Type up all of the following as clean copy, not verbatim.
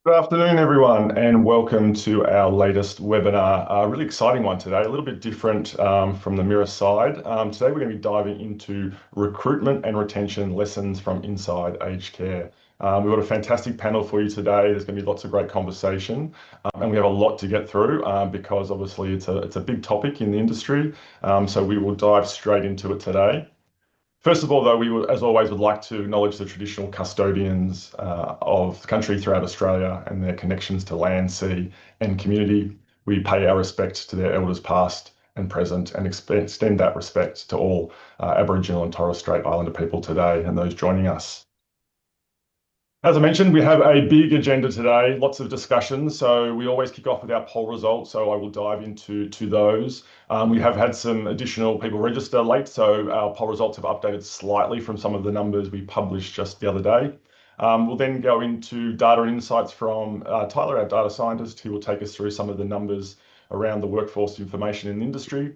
Good afternoon, everyone, and welcome to our latest webinar. A really exciting one today, a little bit different from the mirror side. Today, we're going to be diving into recruitment and retention lessons from inside aged care. We've got a fantastic panel for you today. There's going to be lots of great conversation, and we have a lot to get through because obviously it's a big topic in the industry. So we will dive straight into it today. First of all, though, we, as always, would like to acknowledge the traditional custodians of the country throughout Australia and their connections to land, sea, and community. We pay our respect to their elders past and present and extend that respect to all Aboriginal and Torres Strait Islander people today and those joining us. As I mentioned, we have a big agenda today, lots of discussions. So we always kick off with our poll results. So I will dive into those. We have had some additional people register late. So our poll results have updated slightly from some of the numbers we published just the other day. We'll then go into data and insights from Tyler, our data scientist, who will take us through some of the numbers around the workforce information in the industry.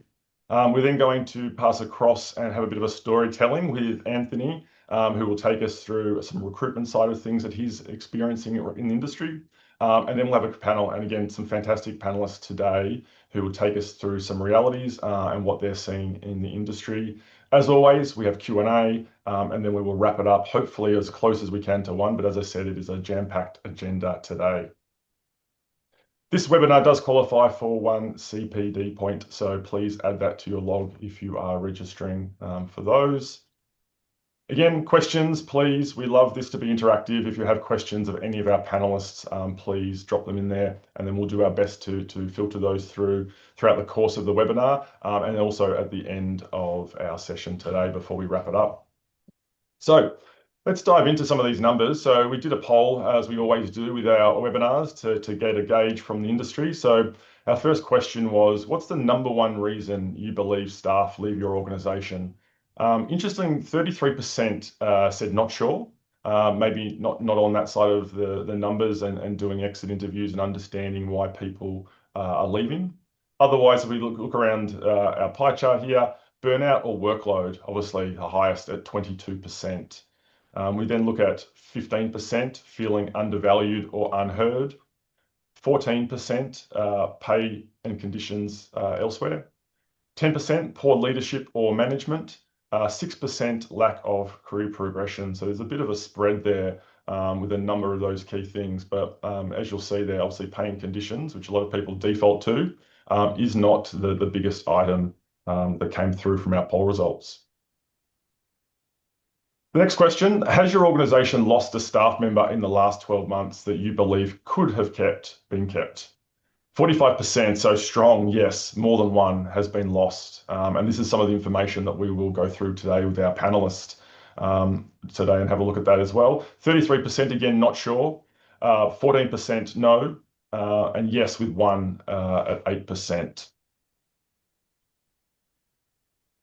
We're then going to pass across and have a bit of a storytelling with Anthony, who will take us through some recruitment side of things that he's experiencing in the industry. And then we'll have a panel, and again, some fantastic panelists today who will take us through some realities and what they're seeing in the industry. As always, we have Q&A, and then we will wrap it up, hopefully as close as we can to one. But as I said, it is a jam-packed agenda today. This webinar does qualify for one CPD point, so please add that to your log if you are registering for those. Again, questions, please. We love this to be interactive. If you have questions of any of our panelists, please drop them in there, and then we'll do our best to filter those throughout the course of the webinar, and also at the end of our session today before we wrap it up. So let's dive into some of these numbers. So we did a poll, as we always do with our webinars, to get a gauge from the industry. So our first question was, what's the number one reason you believe staff leave your organisation? Interesting, 33% said not sure. Maybe not on that side of the numbers and doing exit interviews and understanding why people are leaving. Otherwise, if we look around our pie chart here, burnout or workload, obviously the highest at 22%. We then look at 15% feeling undervalued or unheard, 14% pay and conditions elsewhere, 10% poor leadership or management, 6% lack of career progression. So there's a bit of a spread there with a number of those key things. But as you'll see there, obviously pay and conditions, which a lot of people default to, is not the biggest item that came through from our poll results. The next question, has your organisation lost a staff member in the last 12 months that you believe could have been kept? 45%, so strong, yes, more than one has been lost. And this is some of the information that we will go through today with our panelists today and have a look at that as well. 33%, again, not sure. 14% no, and yes with one at 8%.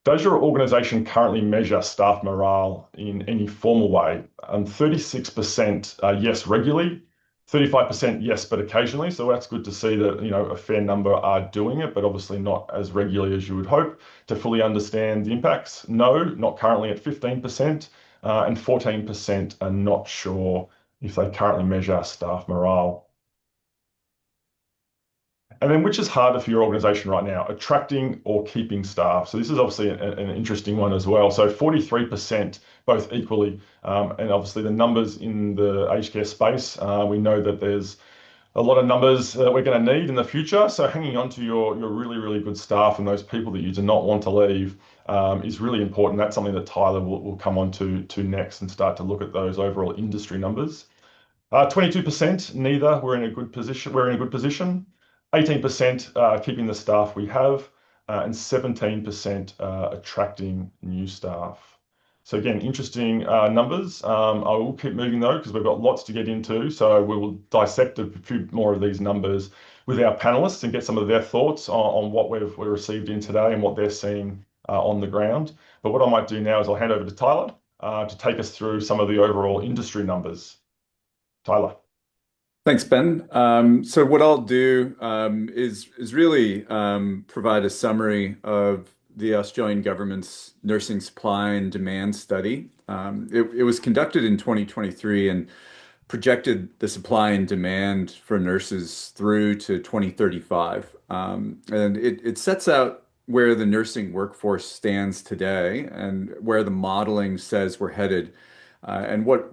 Does your organisation currently measure staff morale in any formal way? 36% yes regularly, 35% yes, but occasionally. So that's good to see that, a fair number are doing it, but obviously not as regularly as you would hope to fully understand the impacts. No, not currently at 15%, and 14% are not sure if they currently measure staff morale. And then which is harder for your organization right now, attracting or keeping staff? So this is obviously an interesting one as well. So 43%, both equally. And obviously the numbers in the aged care space, we know that there's a lot of numbers that we're going to need in the future. So hanging on to your really, really good staff and those people that you do not want to leave is really important. That's something that Tyler will come on to next and start to look at those overall industry numbers. 22% neither. We're in a good position. 18% keeping the staff we have, and 17% attracting new staff. So again, interesting numbers. I will keep moving though, because we've got lots to get into. So we will dissect a few more of these numbers with our panelists and get some of their thoughts on what we've received in today and what they're seeing on the ground. But what I might do now is I'll hand over to Tyler to take us through some of the overall industry numbers. Tyler. Thanks, Ben. So what I'll do is really provide a summary of the Australian government's nursing supply and demand study. It was conducted in 2023 and projected the supply and demand for nurses through to 2035. And it sets out where the nursing workforce stands today and where the modeling says we're headed. And what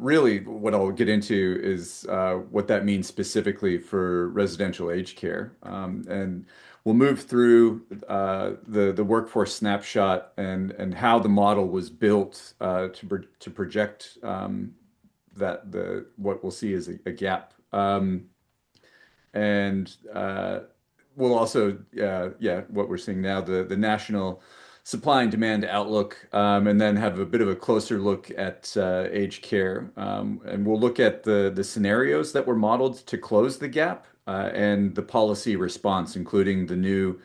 I'll get into is what that means specifically for residential aged care. And we'll move through the workforce snapshot and how the model was built to project that the what we'll see is a gap. And we'll also, yeah, what we're seeing now, the national supply and demand outlook, and then have a bit of a closer look at aged care. And we'll look at the scenarios that were modeled to close the gap and the policy response, including the new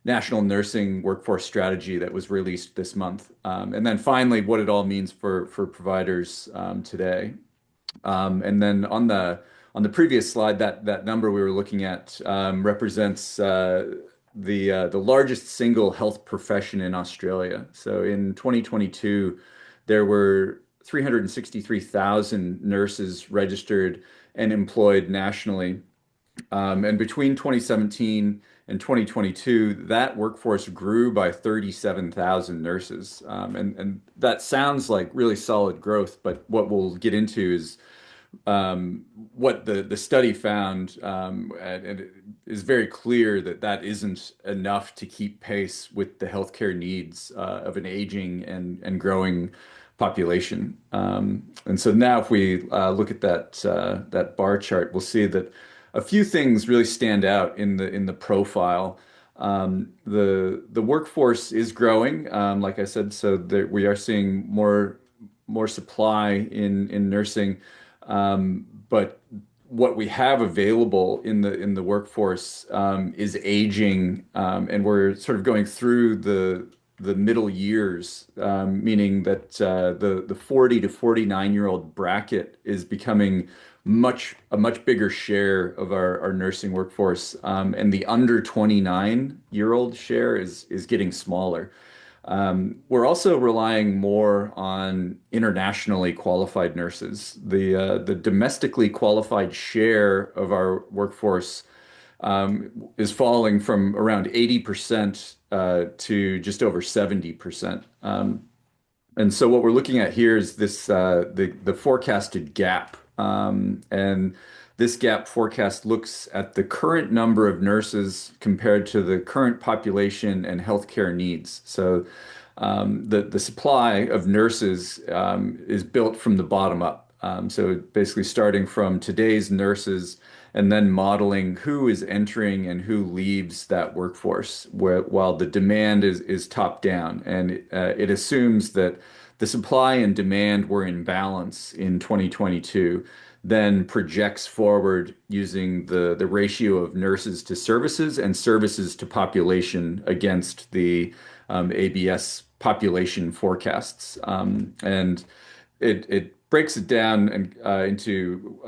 National Nursing Workforce Strategy that was released this month. And then finally, what it all means for providers today. And then on the previous slide, that number we were looking at represents the largest single health profession in Australia. So in 2022, there were 363,000 nurses registered and employed nationally. And between 2017 and 2022, that workforce grew by 37,000 nurses. And that sounds like really solid growth, but what we'll get into is what the study found, and it is very clear that that isn't enough to keep pace with the healthcare needs of an aging and growing population. And so now, if we look at that bar chart, we'll see that a few things really stand out in the profile. The workforce is growing, like I said, so that we are seeing more supply in nursing. But what we have available in the workforce is aging, and we're sort of going through the middle years, meaning that the 40 to 49-year-old bracket is becoming a much bigger share of our nursing workforce, and the under 29-year-old share is getting smaller. We're also relying more on internationally qualified nurses. The domestically qualified share of our workforce is falling from around 80% to just over 70%. And so what we're looking at here is the forecasted gap. And this gap forecast looks at the current number of nurses compared to the current population and healthcare needs. So the supply of nurses is built from the bottom up. So basically starting from today's nurses and then modeling who is entering and who leaves that workforce, while the demand is top down. And it assumes that the supply and demand were in balance in 2022, then projects forward using the ratio of nurses to services and services to population against the ABS population forecasts. And it breaks it down into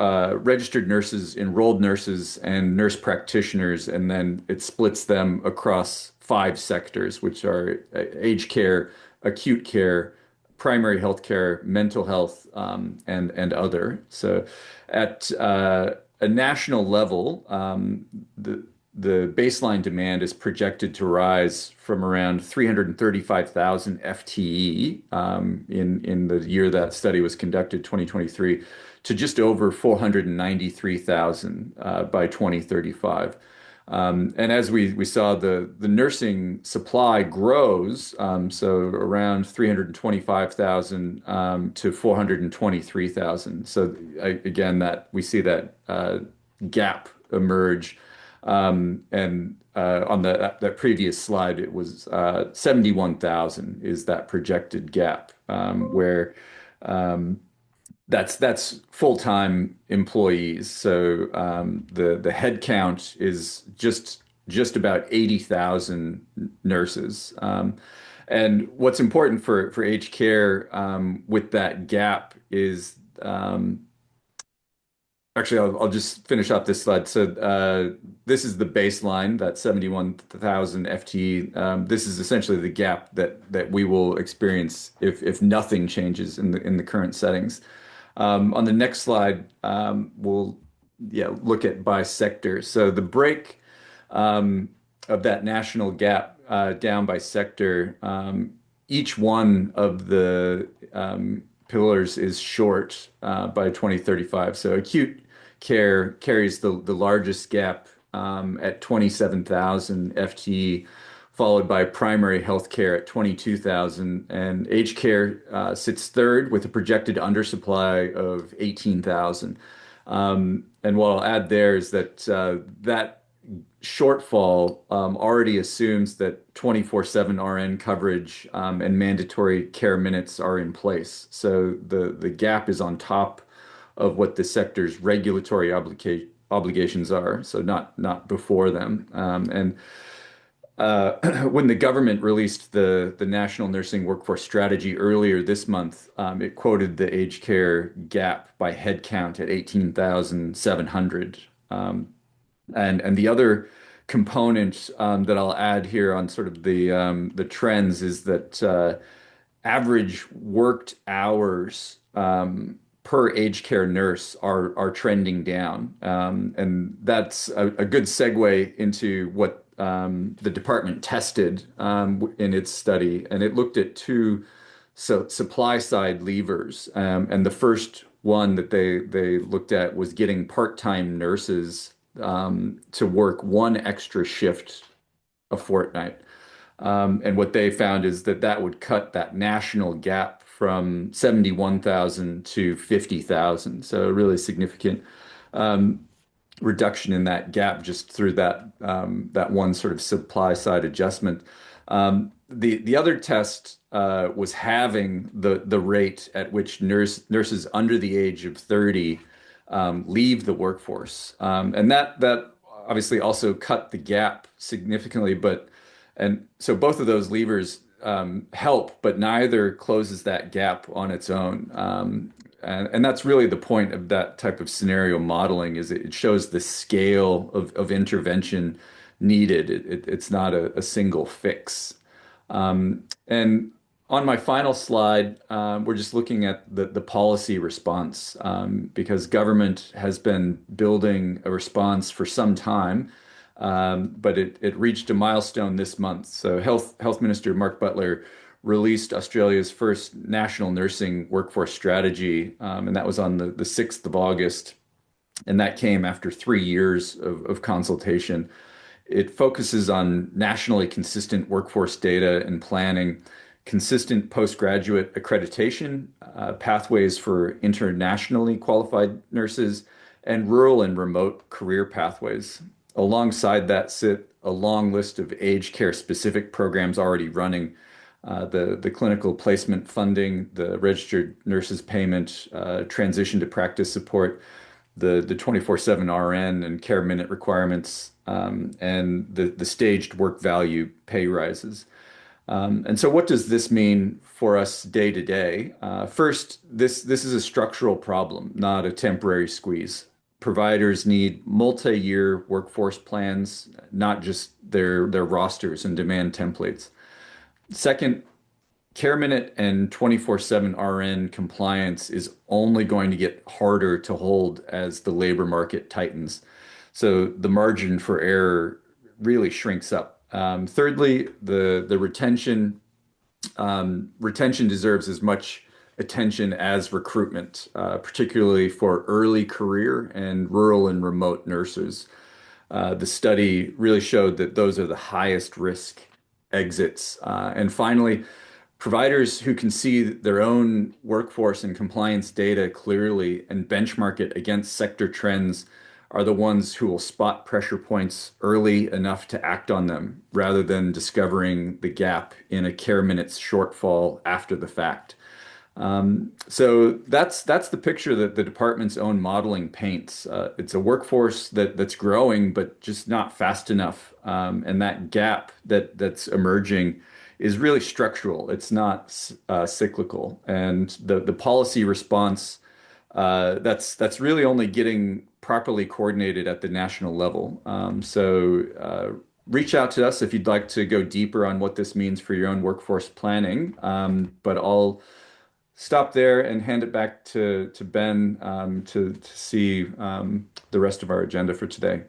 registered nurses, enrolled nurses, and nurse practitioners, and then it splits them across 5 sectors, which are aged care, acute care, primary health care, mental health, and other. So at a national level, the baseline demand is projected to rise from around 335,000 FTE in the year that study was conducted, 2023, to just over 493,000 by 2035. And as we saw, the nursing supply grows, so around 325,000 to 423,000. So again, that we see that gap emerge. And on that previous slide, it was 71,000 is that projected gap, where that's full-time employees. So the head count is just about 80,000 nurses. And what's important for aged care with that gap is actually, I'll just finish off this slide. So this is the baseline, that 71,000 FTE. This is essentially the gap that we will experience if nothing changes in the current settings. On the next slide, we'll look at by sector. So the break um, of that national gap down by sector, each one of the pillars is short by 2035. So acute care carries the largest gap at 27,000 FTE, followed by primary health care at 22,000. And aged care sits third with a projected undersupply of 18,000. And what I'll add there is that that shortfall already assumes that 24/7 RN coverage and mandatory care minutes are in place. So the gap is on top of what the sector's regulatory obligations are, so not before them. And when the government released the National Nursing Workforce Strategy earlier this month, it quoted the aged care gap by headcount at 18,700. And the other component that I'll add here on sort of the trends is that average worked hours per aged care nurse are trending down, and that's a good segue into what the department tested in its study, and it looked at two supply side levers, and the first one that they looked at was getting part-time nurses to work one extra shift a fortnight. And what they found is that that would cut that national gap from 71,000 to 50,000. So a really significant reduction in that gap just through that one sort of supply side adjustment. The other test was halving the rate at which nurses under the age of 30 leave the workforce. And that obviously also cut the gap significantly, and so both of those levers help, but neither closes that gap on its own. And that's really the point of that type of scenario modeling is it shows the scale of intervention needed. It's not a single fix. And on my final slide, we're just looking at the policy response because government has been building a response for some time, but it reached a milestone this month. So Health Minister Mark Butler released Australia's first national nursing workforce strategy, and that was on the 6th of August. And that came after 3 years of consultation. It focuses on nationally consistent workforce data and planning, consistent postgraduate accreditation, pathways for internationally qualified nurses, and rural and remote career pathways. Alongside that sit a long list of aged care specific programs already running, the clinical placement funding, the registered nurses payment, transition to practice support, the 24/7 RN and care minute requirements, and the staged work value pay rises. And so what does this mean for us day to day? First, this is a structural problem, not a temporary squeeze. Providers need multi-year workforce plans, not just their rosters and demand templates. Second, Care Minute and 24/7 RN compliance is only going to get harder to hold as the labor market tightens. So the margin for error really shrinks up. Thirdly, the retention deserves as much attention as recruitment, particularly for early career and rural and remote nurses. The study really showed that those are the highest risk exits. And finally, providers who can see their own workforce and compliance data clearly and benchmark it against sector trends are the ones who will spot pressure points early enough to act on them rather than discovering the gap in a care minutes shortfall after the fact. So that's the picture that the department's own modeling paints. It's a workforce that's growing, but just not fast enough. And that gap that's emerging is really structural. It's not cyclical. And the policy response that's really only getting properly coordinated at the national level. So reach out to us if you'd like to go deeper on what this means for your own workforce planning. But I'll stop there and hand it back to Ben to see the rest of our agenda for today.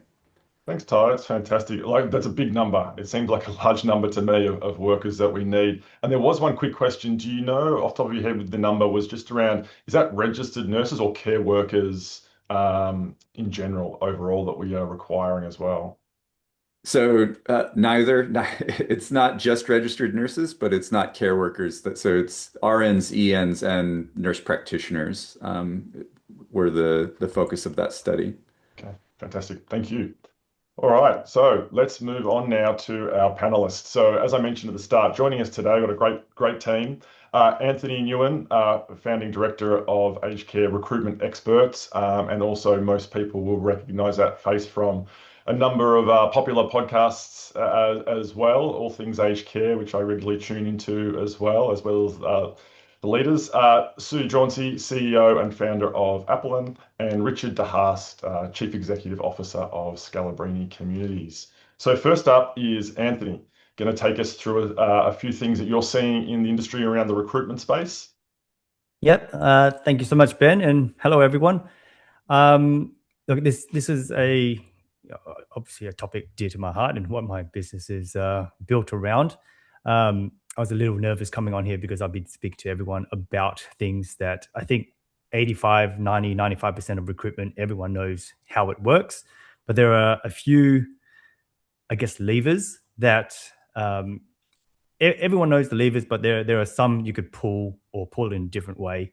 Thanks, Ty. That's fantastic. Like that's a big number. It seems like a large number to me of workers that we need. And there was one quick question. Do you know off the top of your head what the number was just around, is that registered nurses or care workers in general overall that we are requiring as well? So neither, it's not just registered nurses, but it's not care workers. So it's RNs, ENs, and nurse practitioners were the focus of that study. Okay, fantastic. Thank you. All right, so let's move on now to our panelists. So, as I mentioned at the start, joining us today, we've got a great team. Anthony Nguyen, founding director of Aged Care Recruitment Experts, and also most people will recognise that face from a number of popular podcasts as well, all things aged care, which I regularly tune into as well as the leaders. Sue Jauncey, CEO and founder of Appleton, and Richard DeHaast, Chief Executive Officer of Scalabrini Communities. So first up is Anthony, going to take us through a few things that you're seeing in the industry around the recruitment space. Yep. Thank you so much, Ben, and hello, everyone. Look, this is obviously a topic dear to my heart and what my business is built around. I was a little nervous coming on here because I've been speaking to everyone about things that I think 85, 90, 95% of recruitment, everyone knows how it works. But there are a few, I guess, levers that everyone knows the levers, but there are some you could pull or pull in a different way.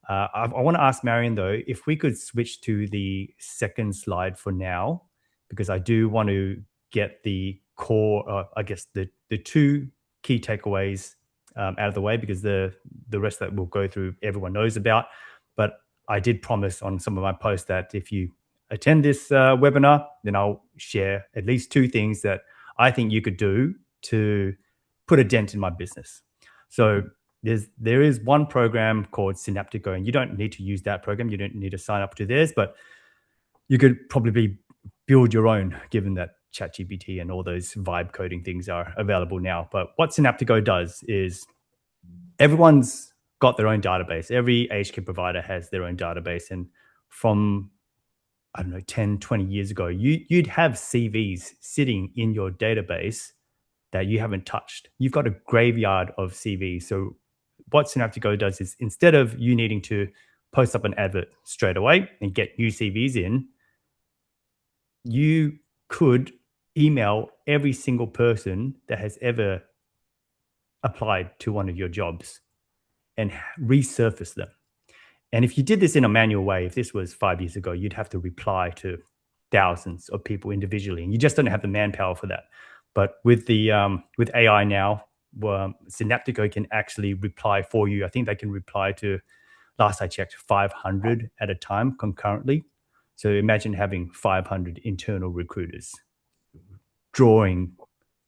I want to ask Marion, though, if we could switch to the second slide for now, because I do want to get the core, I guess, the two key takeaways out of the way, because the rest that we'll go through, everyone knows about. But I did promise on some of my posts that if you attend this webinar, then I'll share at least two things that I think you could do to put a dent in my business. So there is one program called Synaptico, and you don't need to use that program. You don't need to sign up to theirs, but you could probably build your own, given that ChatGPT and all those vibe coding things are available now. But what Synaptico does is everyone's got their own database. Every aged care provider has their own database. And from, I don't know, 10, 20 years ago, you'd have CVs sitting in your database that you haven't touched. You've got a graveyard of CVs. So what Synaptico does is, instead of you needing to post up an advert straight away and get new CVs in, you could email every single person that has ever applied to one of your jobs and resurface them. And if you did this in a manual way, if this was 5 years ago, you'd have to reply to thousands of people individually, and you just don't have the manpower for that. But with AI now, Synaptico can actually reply for you. I think they can reply to, last I checked, 500 at a time concurrently. So imagine having 500 internal recruiters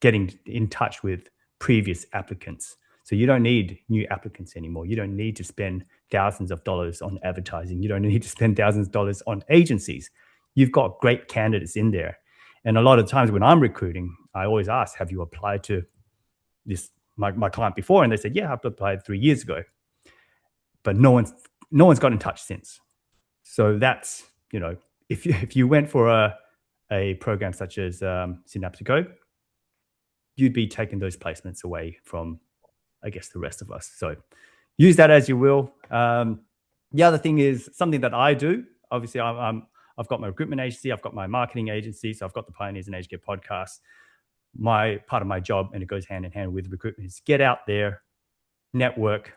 getting in touch with previous applicants. So you don't need new applicants anymore. You don't need to spend thousands of dollars on advertising. You don't need to spend thousands of dollars on agencies. You've got great candidates in there. And a lot of times when I'm recruiting, I always ask, have you applied to this my client before? And they said, yeah, I've applied 3 years ago. But no one's got in touch since. So that's, if you went for a program such as Synaptico, you'd be taking those placements away from, I guess, the rest of us. So use that as you will. The other thing is something that I do. Obviously, I've got my recruitment agency, I've got my marketing agency, so I've got the Pioneers in Aged Care podcast. Part of my job, and it goes hand in hand with recruitment, is get out there, network,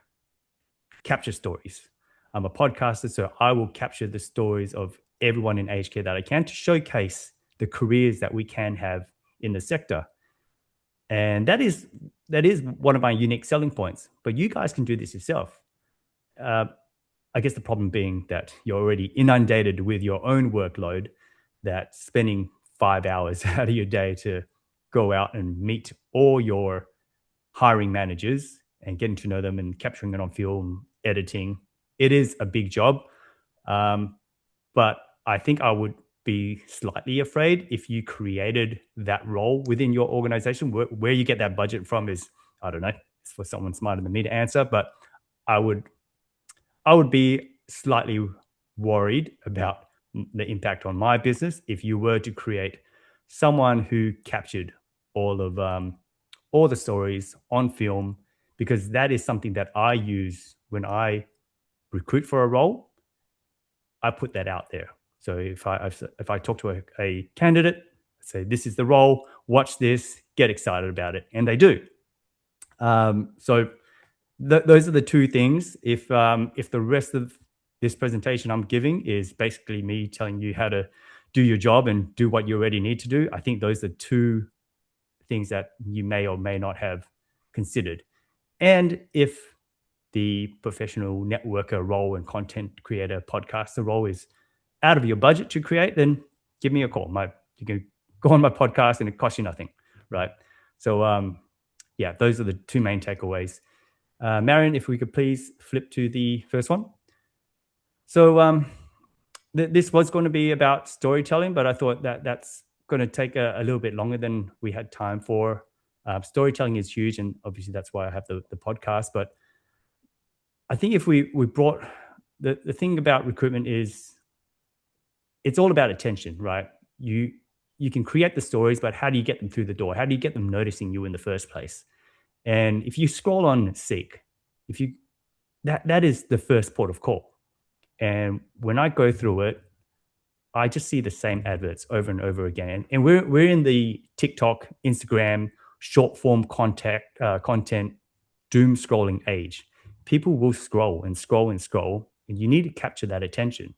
capture stories. I'm a podcaster, so I will capture the stories of everyone in aged care that I can to showcase the careers that we can have in the sector. And that is one of my unique selling points. But you guys can do this yourself. I guess the problem being that you're already inundated with your own workload, that spending 5 hours out of your day to go out and meet all your hiring managers and getting to know them and capturing it on film, editing, it is a big job. But I think I would be slightly afraid if you created that role within your organization. Where you get that budget from is, I don't know, it's for someone smarter than me to answer, but I would I would be slightly worried about the impact on my business if you were to create someone who captured all the stories on film, because that is something that I use when I recruit for a role. I put that out there. So if I talk to a candidate, say this is the role, watch this, get excited about it, and they do. So those are the two things. If the rest of this presentation I'm giving is basically me telling you how to do your job and do what you already need to do, I think those are two things that you may or may not have considered. And if the professional networker role and content creator podcaster role is out of your budget to create, then give me a call. You can go on my podcast and it costs you nothing, right? So yeah, those are the two main takeaways. Marion, if we could please flip to the first one. So this was going to be about storytelling, but I thought that that's going to take a little bit longer than we had time for. Storytelling is huge, and obviously that's why I have the podcast. But I think if we brought the thing about recruitment is it's all about attention, right? You can create the stories, but how do you get them through the door? How do you get them noticing you in the first place? And if you scroll on Seek, that is the first port of call. And when I go through it, I just see the same adverts over and over again. And we're in the TikTok, Instagram, short form content doom scrolling age. People will scroll and scroll and scroll, and you need to capture that attention.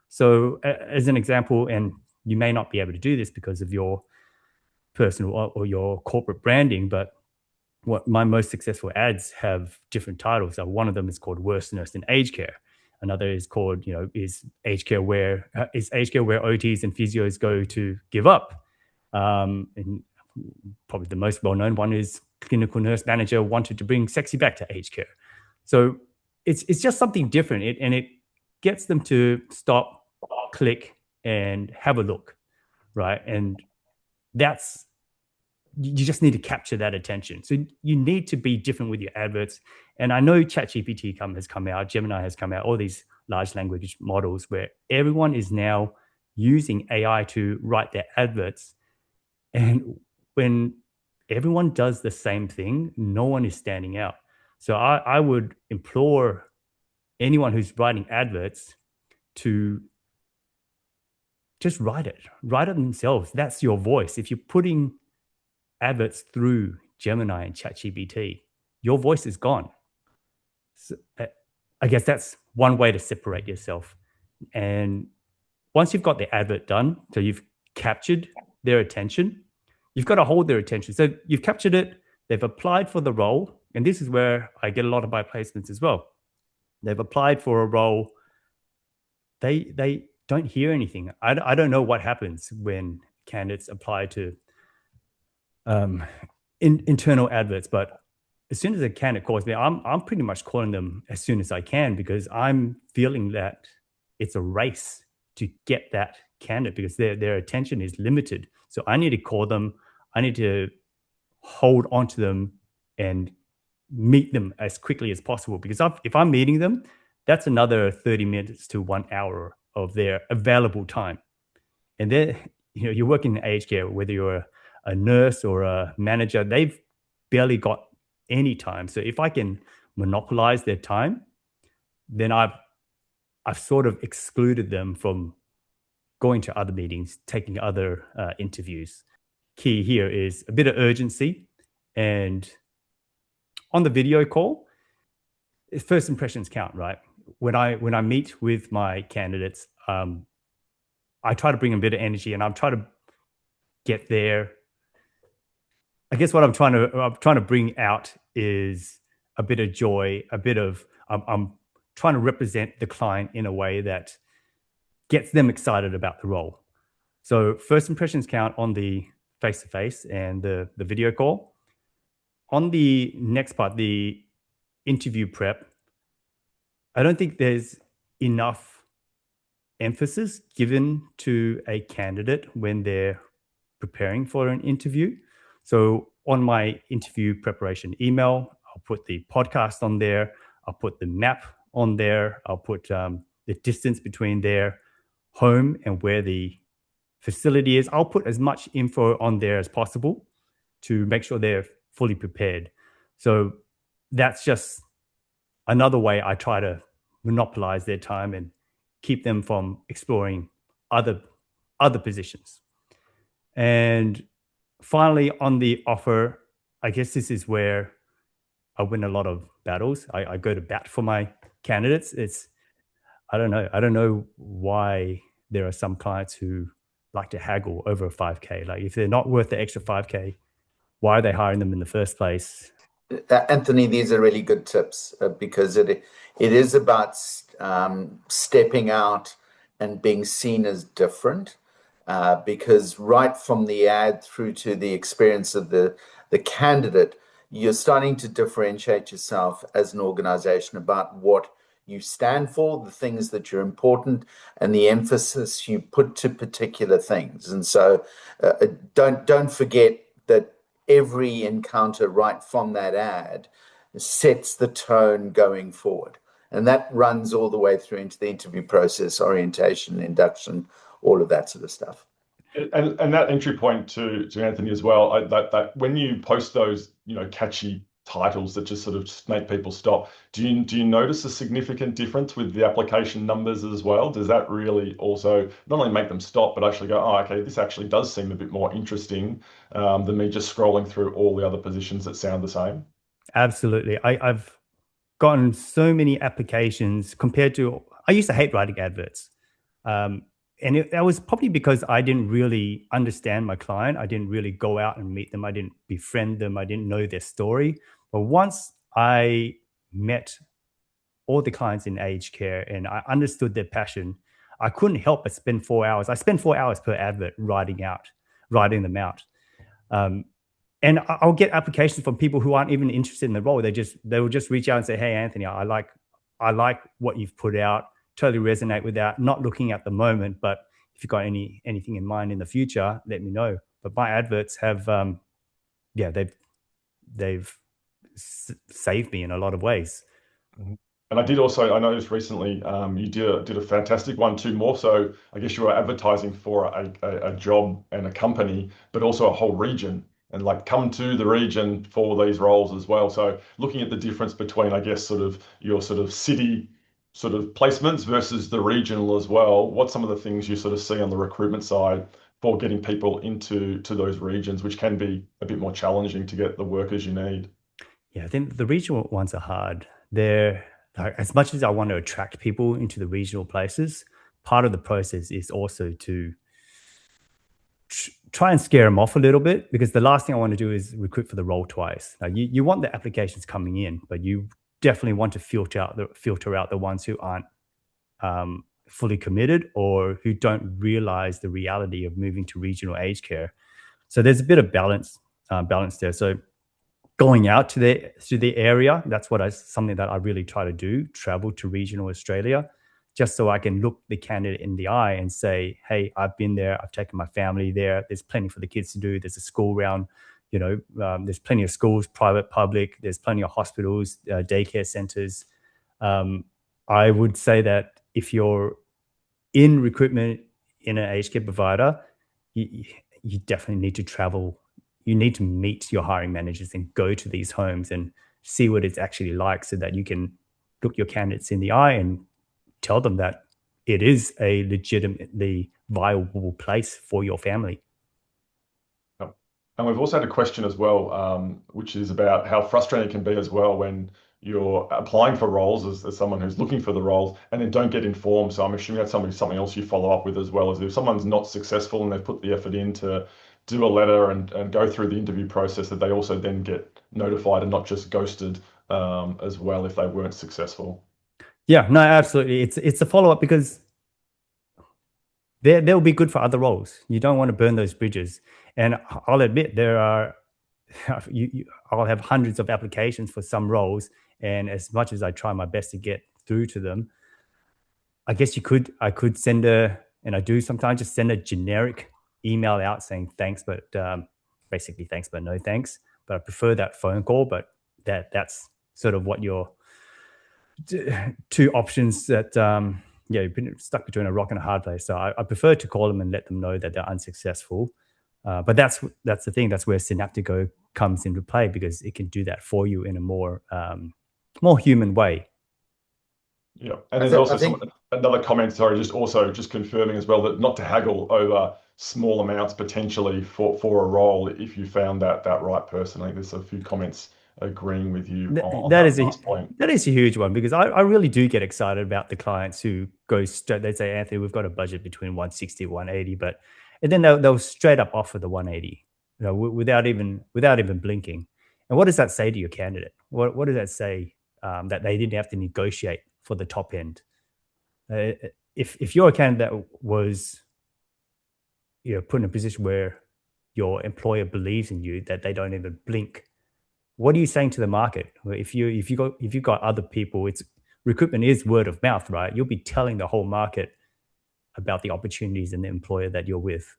So as an example, and you may not be able to do this because of your personal or your corporate branding, but what my most successful ads have different titles. So one of them is called Worst Nurse in Aged Care. Another is called, is aged care where OTs and physios go to give up. And probably the most well-known one is clinical nurse manager wanted to bring sexy back to aged care. So it's just something different, and it gets them to stop, click, and have a look, right? And you just need to capture that attention. So you need to be different with your adverts. And I know ChatGPT has come out, Gemini has come out, all these large language models where everyone is now using AI to write their adverts. And when everyone does the same thing, no one is standing out. So I would implore anyone who's writing adverts to just write it themselves. That's your voice. If you're putting adverts through Gemini and ChatGPT, your voice is gone. So, I guess that's one way to separate yourself. And once you've got the advert done, so you've captured their attention, you've got to hold their attention. So you've captured it, they've applied for the role, and this is where I get a lot of my placements as well. They've applied for a role, they don't hear anything. I don't know what happens when candidates apply to internal adverts, but as soon as a candidate calls me, I'm pretty much calling them as soon as I can, because I'm feeling that it's a race to get that candidate because their attention is limited. So I need to call them. I need to hold on to them and meet them as quickly as possible, because if I'm meeting them, that's another 30 minutes to 1 hour of their available time. And then you're working in aged care, whether you're a nurse or a manager, they've barely got any time. So if I can monopolize their time, then I've sort of excluded them from going to other meetings, taking other interviews. Key here is a bit of urgency, and on the video call, first impressions count, right? When I meet with my candidates, I try to bring a bit of energy, and I'm trying to get there. I guess what I'm trying to bring out is a bit of joy, a bit of I'm trying to represent the client in a way that gets them excited about the role. So first impressions count on the face-to-face and the video call. On the next part, the interview prep, I don't think there's enough emphasis given to a candidate when they're preparing for an interview. So on my interview preparation email, I'll put the podcast on there. I'll put the map on there. I'll put the distance between their home and where the facility is. I'll put as much info on there as possible to make sure they're fully prepared. So that's just another way I try to monopolize their time and keep them from exploring other positions. And finally, on the offer, I guess this is where I win a lot of battles. I go to bat for my candidates. I don't know why there are some clients who like to haggle over a 5K. Like if they're not worth the extra 5K, why are they hiring them in the first place? Anthony, these are really good tips because it is about stepping out and being seen as different. Because right from the ad through to the experience of the candidate, you're starting to differentiate yourself as an organization about what you stand for, the things that you're important, and the emphasis you put to particular things. And so don't forget that every encounter right from that ad sets the tone going forward. And that runs all the way through into the interview process, orientation, induction, all of that sort of stuff. And that entry point to Anthony as well, that when you post those, catchy titles that just sort of make people stop, do you notice a significant difference with the application numbers as well? Does that really also not only make them stop, but actually go, oh, okay, this actually does seem a bit more interesting than me just scrolling through all the other positions that sound the same? Absolutely. I've gotten so many applications compared to, I used to hate writing adverts. And that was probably because I didn't really understand my client. I didn't really go out and meet them. I didn't befriend them. I didn't know their story. But once I met all the clients in aged care and I understood their passion, I couldn't help but spend 4 hours. I spend 4 hours per advert writing them out. And I'll get applications from people who aren't even interested in the role. They will just reach out and say, "Hey, Anthony, I like what you've put out. Totally resonate with that. Not looking at the moment, but if you've got anything in mind in the future, let me know." But my adverts have, they've saved me in a lot of ways. And I noticed recently you did a fantastic one too, more so I guess you were advertising for a job and a company, but also a whole region, and like come to the region for these roles as well. So looking at the difference between, I guess, sort of your sort of city sort of placements versus the regional as well, what's some of the things you sort of see on the recruitment side for getting people into those regions, which can be a bit more challenging to get the workers you need? Yeah, I think the regional ones are hard. They're like, as much as I want to attract people into the regional places, part of the process is also to try and scare them off a little bit, because the last thing I want to do is recruit for the role twice. Now, you want the applications coming in, but you definitely want to filter out the ones who aren't fully committed or who don't realize the reality of moving to regional aged care. So there's a bit of balance there. So going out to the area, that's something that I really try to do, travel to regional Australia, just so I can look the candidate in the eye and say, "Hey, I've been there. I've taken my family there. There's plenty for the kids to do. There's a school around, there's plenty of schools, private, public. There's plenty of hospitals, daycare centers." I would say that if you're in recruitment in an aged care provider, you definitely need to travel. You need to meet your hiring managers and go to these homes and see what it's actually like, so that you can look your candidates in the eye and tell them that it is a legitimately viable place for your family. Yep. And we've also had a question as well, which is about how frustrating it can be as well when you're applying for roles as someone who's looking for the roles and then don't get informed. So I'm assuming that's something else you follow up with as well, as if someone's not successful and they've put the effort in to do a letter and go through the interview process, that they also then get notified and not just ghosted as well if they weren't successful. Yeah, no, absolutely. It's a follow-up, because they'll be good for other roles. You don't want to burn those bridges. And I'll admit I'll have hundreds of applications for some roles, and as much as I try my best to get through to them, I guess I could send and I do sometimes just send a generic email out saying thanks, but basically thanks, but no thanks. But I prefer that phone call, but that's sort of what two options that you've been stuck between a rock and a hard place. So I prefer to call them and let them know that they're unsuccessful. But that's the thing. That's where Synaptico comes into play, because it can do that for you in a more human way. Yeah, and there's also another comment. Sorry, just confirming as well that not to haggle over small amounts potentially for a role if you found that right person. I think there's a few comments agreeing with you on that last point. That is a huge one, because I really do get excited about the clients who go straight. They say, Anthony, we've got a budget between 160 180, and then they'll straight up offer the 180, without even blinking. And what does that say to your candidate? What does that say, that they didn't have to negotiate for the top end? If you're a candidate that was put in a position where your employer believes in you, that they don't even blink, what are you saying to the market? If you've got other people, recruitment is word of mouth, right? You'll be telling the whole market about the opportunities and the employer that you're with.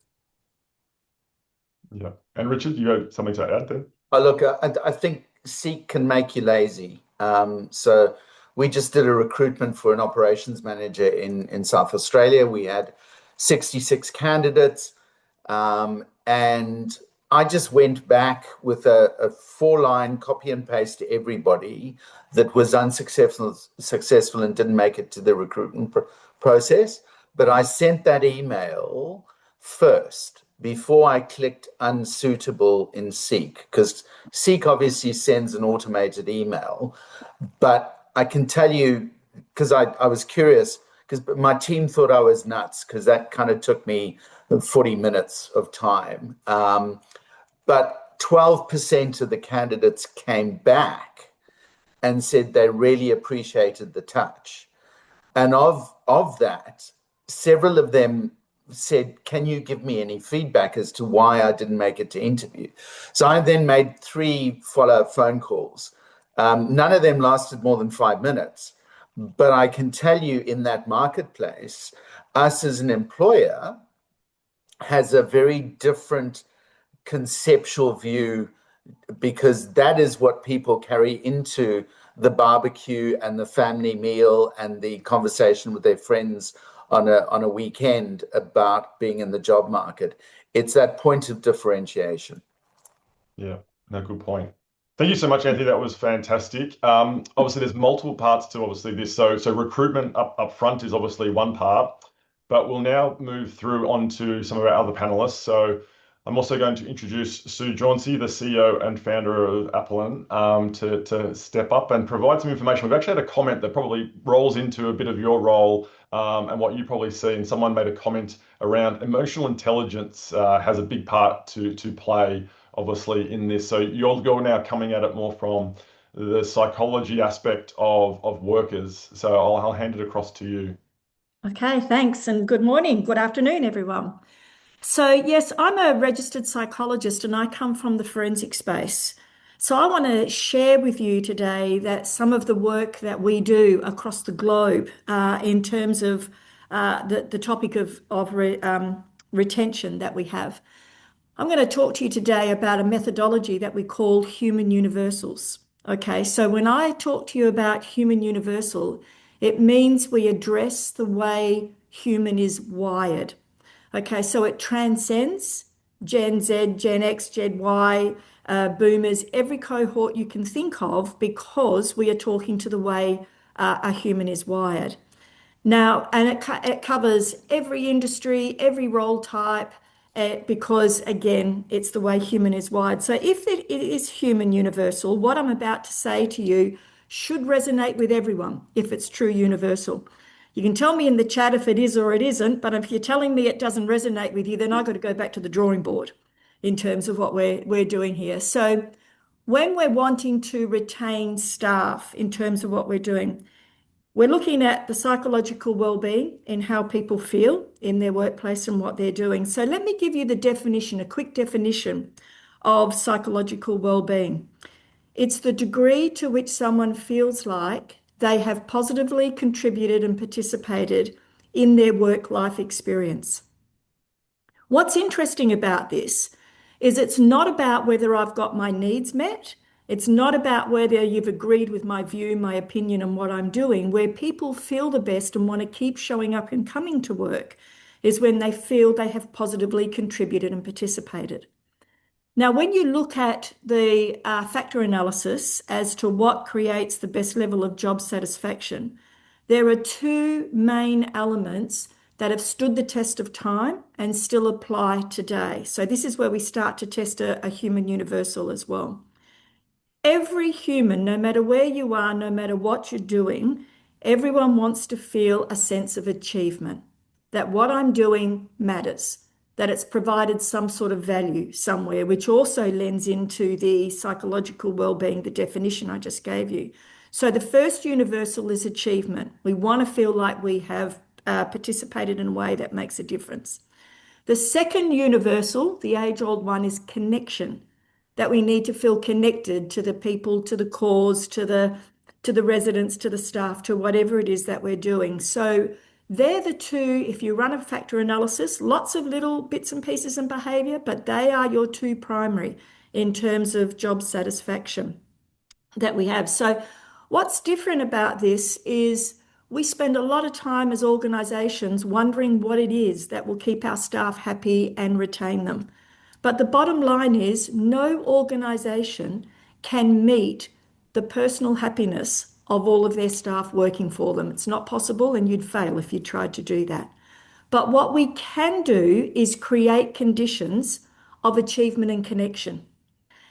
Yeah. And Richard, you have something to add there? Oh, look, I think Seek can make you lazy. So we just did a recruitment for an operations manager in South Australia. We had 66 candidates, and I just went back with a 4-line copy and paste to everybody that was successful and didn't make it to the recruitment process. But I sent that email first before I clicked unsuitable in Seek, because Seek obviously sends an automated email. But I can tell you, because I was curious, because my team thought I was nuts, because that kind of took me 40 minutes of time. But 12% of the candidates came back and said they really appreciated the touch. And of that, several of them said, can you give me any feedback as to why I didn't make it to interview? So I then made 3 follow-up phone calls. None of them lasted more than 5 minutes. But I can tell you, in that marketplace, us as an employer has a very different conceptual view, because that is what people carry into the barbecue and the family meal and the conversation with their friends on a weekend about being in the job market. It's that point of differentiation. Yeah, no, good point. Thank you so much, Anthony. That was fantastic. Obviously, there's multiple parts to this. So recruitment up front is obviously one part, but we'll now move through onto some of our other panelists. So I'm also going to introduce Sue Jauncey, the CEO and founder of Appelin, to step up and provide some information. We've actually had a comment that probably rolls into a bit of your role and what you probably see. And someone made a comment around emotional intelligence has a big part to play, obviously, in this. So you're now coming at it more from the psychology aspect of workers. So I'll hand it across to you. Okay, thanks, and good morning, good afternoon, everyone. So yes, I'm a registered psychologist and I come from the forensic space. So I want to share with you today that some of the work that we do across the globe in terms of the topic of retention that we have. I'm going to talk to you today about a methodology that we call human universals. Okay, so when I talk to you about human universal, it means we address the way human is wired. Okay, so it transcends Gen Z, Gen X, Gen Y, boomers, every cohort you can think of, because we are talking to the way a human is wired. Now, and it covers every industry, every role type, because again, it's the way human is wired. So if it is human universal, what I'm about to say to you should resonate with everyone if it's true universal. You can tell me in the chat if it is or it isn't, but if you're telling me it doesn't resonate with you, then I've got to go back to the drawing board in terms of what we're doing here. So when we're wanting to retain staff in terms of what we're doing, we're looking at the psychological well-being and how people feel in their workplace and what they're doing. So let me give you the definition, a quick definition of psychological well-being. It's the degree to which someone feels like they have positively contributed and participated in their work-life experience. What's interesting about this is it's not about whether I've got my needs met It's not about whether you've agreed with my view, my opinion, and what I'm doing. Where people feel the best and want to keep showing up and coming to work is when they feel they have positively contributed and participated. Now, when you look at the factor analysis as to what creates the best level of job satisfaction, there are two main elements that have stood the test of time and still apply today. So this is where we start to test a human universal as well. Every human, no matter where you are, no matter what you're doing, everyone wants to feel a sense of achievement, that what I'm doing matters, that it's provided some sort of value somewhere, which also lends into the psychological well-being, the definition I just gave you. So the first universal is achievement. We want to feel like we have participated in a way that makes a difference. The second universal, the age-old one, is connection, that we need to feel connected to the people, to the cause, to the residents, to the staff, to whatever it is that we're doing. So they're the two, if you run a factor analysis, lots of little bits and pieces and behavior, but they are your two primary in terms of job satisfaction that we have. So what's different about this is we spend a lot of time as organisations wondering what it is that will keep our staff happy and retain them. But the bottom line is no organisation can meet the personal happiness of all of their staff working for them. It's not possible, and you'd fail if you tried to do that. But what we can do is create conditions of achievement and connection.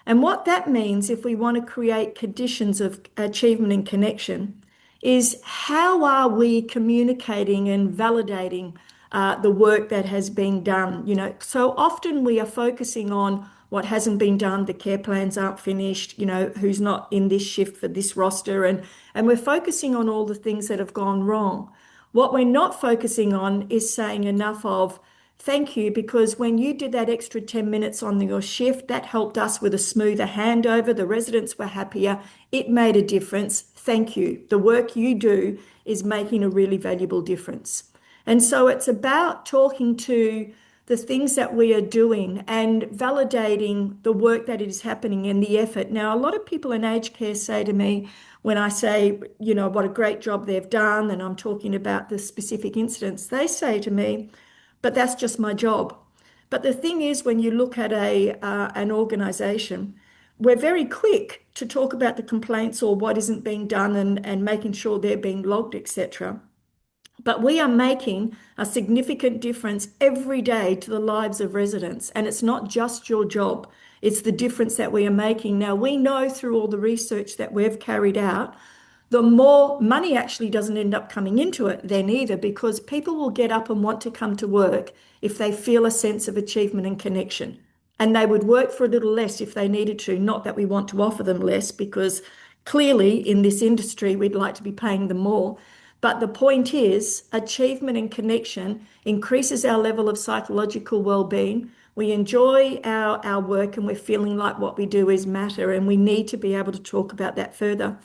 And what that means, if we want to create conditions of achievement and connection, is how are we communicating and validating the work that has been done? You know, so often we are focusing on what hasn't been done, the care plans aren't finished, you know, who's not in this shift for this roster, and we're focusing on all the things that have gone wrong. What we're not focusing on is saying enough of thank you, because when you did that extra 10 minutes on your shift, that helped us with a smoother handover. The residents were happier. It made a difference. Thank you. The work you do is making a really valuable difference. And so it's about talking to the things that we are doing and validating the work that is happening and the effort. Now, a lot of people in aged care say to me, when I say, you know, what a great job they've done, and I'm talking about the specific incidents, they say to me, but that's just my job. But the thing is, when you look at an organisation, we're very quick to talk about the complaints or what isn't being done and making sure they're being logged, etc. But we are making a significant difference every day to the lives of residents. And it's not just your job, it's the difference that we are making. Now, we know through all the research that we've carried out, the more money actually doesn't end up coming into it then either, because people will get up and want to come to work if they feel a sense of achievement and connection. And they would work for a little less if they needed to. Not that we want to offer them less, because clearly in this industry, we'd like to be paying them more. But the point is, achievement and connection increases our level of psychological well-being. We enjoy our work and we're feeling like what we do is matter, and we need to be able to talk about that further.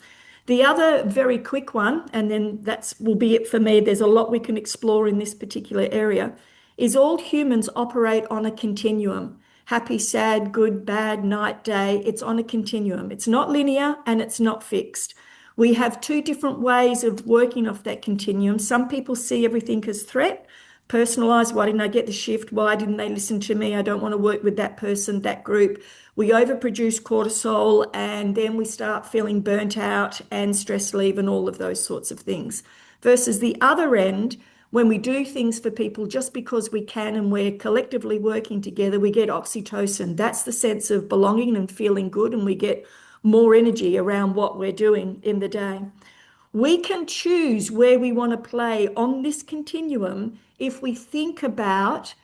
The other very quick one, and then that will be it for me, there's a lot we can explore in this particular area, is all humans operate on a continuum. Happy, sad, good, bad, night, day, it's on a continuum. It's not linear and it's not fixed. We have two different ways of working off that continuum. Some people see everything as threat, personalized. Why didn't I get the shift? Why didn't they listen to me? I don't want to work with that person, that group. We overproduce cortisol and then we start feeling burnt out and stress leave and all of those sorts of things. Versus the other end, when we do things for people just because we can and we're collectively working together, we get oxytocin. That's the sense of belonging and feeling good, and we get more energy around what we're doing in the day. We can choose where we want to play on this continuum if we think about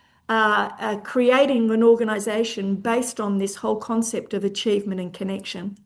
creating an organisation based on this whole concept of achievement and connection.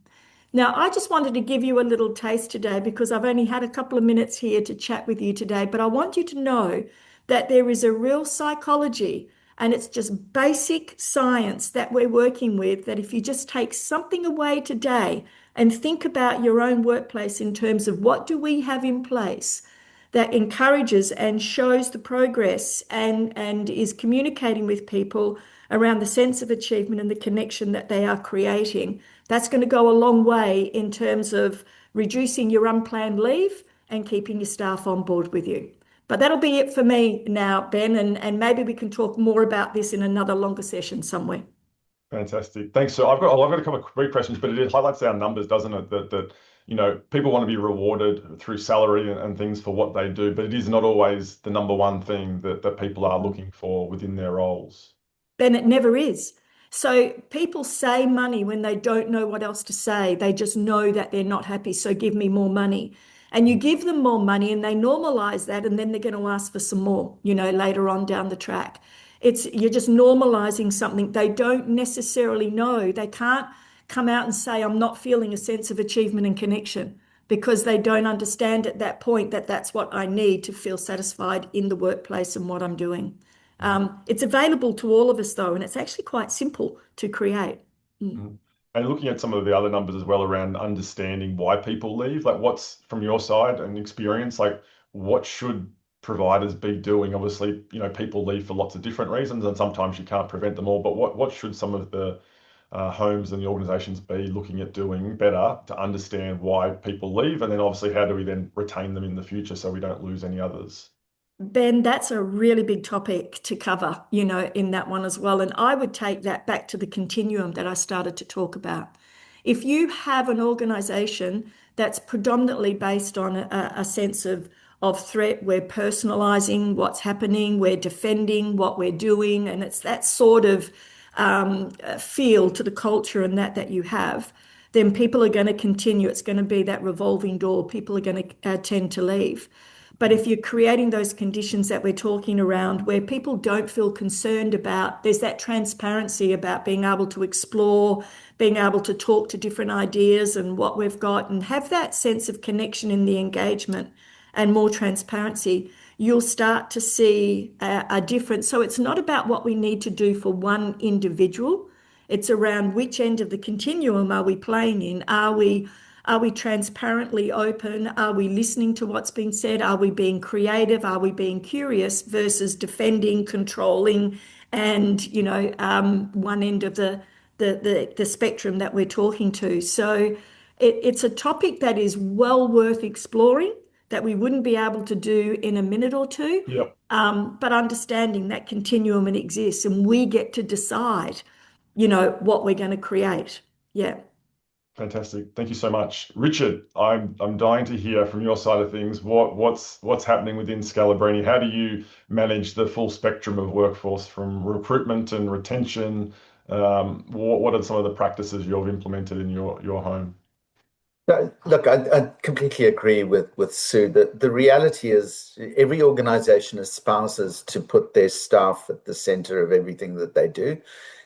Now, I just wanted to give you a little taste today because I've only had a couple of minutes here to chat with you today, but I want you to know that there is a real psychology, and it's just basic science that we're working with, that if you just take something away today and think about your own workplace in terms of what do we have in place that encourages and shows the progress and is communicating with people around the sense of achievement and the connection that they are creating, That's going to go a long way in terms of reducing your unplanned leave and keeping your staff on board with you. But that'll be it for me now, Ben, and maybe we can talk more about this in another longer session somewhere. Fantastic. Thanks. So I've got a couple of quick questions, but it highlights our numbers, doesn't it? That people want to be rewarded through salary and things for what they do, but it is not always the number one thing that people are looking for within their roles. Ben, it never is. So people say money when they don't know what else to say. They just know that they're not happy, so give me more money. And you give them more money and they normalize that, and then they're going to ask for some more, later on down the track. You're just normalizing something they don't necessarily know. They can't come out and say, I'm not feeling a sense of achievement and connection, because they don't understand at that point that that's what I need to feel satisfied in the workplace and what I'm doing. It's available to all of us though, and it's actually quite simple to create. And looking at some of the other numbers as well around understanding why people leave, like what's from your side and experience, like what should providers be doing? Obviously, people leave for lots of different reasons, and sometimes you can't prevent them all. But what should some of the homes and the organisations be looking at doing better to understand why people leave, and then obviously how do we then retain them in the future so we don't lose any others? Ben, that's a really big topic to cover, in that one as well. And I would take that back to the continuum that I started to talk about. If you have an organisation that's predominantly based on a sense of threat, we're personalising what's happening, we're defending what we're doing, and it's that sort of feel to the culture and that you have, then people are going to continue. It's going to be that revolving door. People are going to tend to leave. But if you're creating those conditions that we're talking around where people don't feel concerned about, there's that transparency about being able to explore, being able to talk to different ideas and what we've got, and have that sense of connection in the engagement and more transparency, you'll start to see a difference. So it's not about what we need to do for one individual. It's around which end of the continuum are we playing in? Are we transparently open? Are we listening to what's being said? Are we being creative? Are we being curious versus defending, controlling, and one end of the spectrum that we're talking to? So it's a topic that is well worth exploring, that we wouldn't be able to do in a minute or two. Yep. But understanding that continuum exists, and we get to decide, what we're going to create. Yeah. Fantastic. Thank you so much. Richard, I'm dying to hear from your side of things. What's happening within Scalabrini? How do you manage the full spectrum of workforce from recruitment and retention? What are some of the practices you've implemented in your home? Look, I completely agree with Sue. The reality is every organization espouses to put their staff at the center of everything that they do.